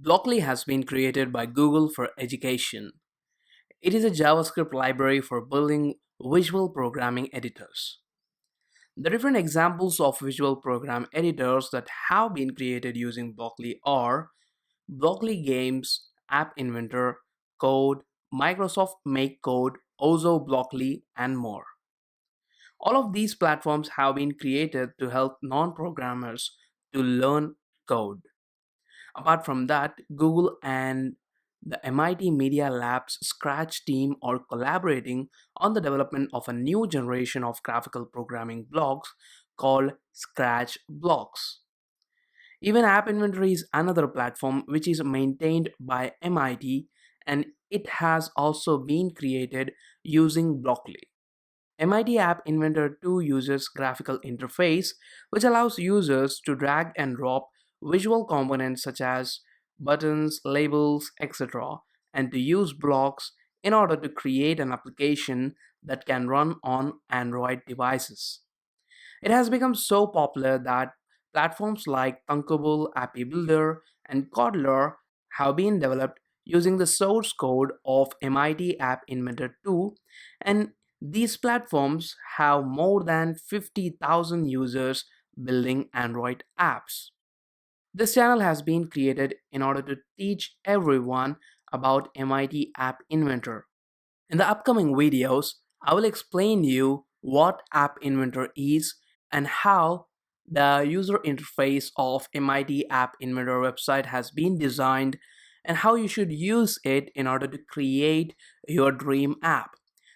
Blockly has been created by Google for education. It is a JavaScript library for building visual programming editors. The different examples of visual program editors that have been created using Blockly are Blockly Games, App Inventor, Code, Microsoft Make Code, Ozo Blockly, and more. All of these platforms have been created to help non-programmers to learn code. Apart from that, Google and the MIT Media Lab's Scratch team are collaborating on the development of a new generation of graphical programming blocks called Scratch blocks. Even App Inventory is another platform which is maintained by MIT, and it has also been created using Blockly. MIT App Inventor 2 uses graphical interface which allows users to drag and drop visual components such as buttons, labels, etc. and to use blocks in order to create an application that can run on Android devices. It has become so popular that platforms like Thunkable, Appy Builder, and Codler have been developed using the source code of MIT App Inventor 2, and these platforms have more than 50,000 users building Android apps. This channel has been created in order to teach everyone about MIT App Inventor. In the upcoming videos, I will explain you what App Inventor is and how the user interface of MIT App Inventor website has been designed and how you should use it in order to create your dream app.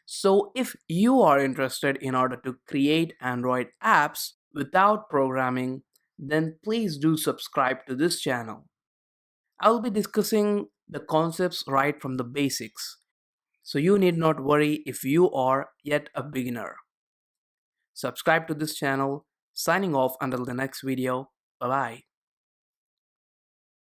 So if you are interested in order to create Android apps without programming, then please do subscribe to this channel. I will be discussing the concepts right from the basics, so you need not worry if you are yet a beginner. Subscribe to this channel. Signing off until the next video. Bye bye.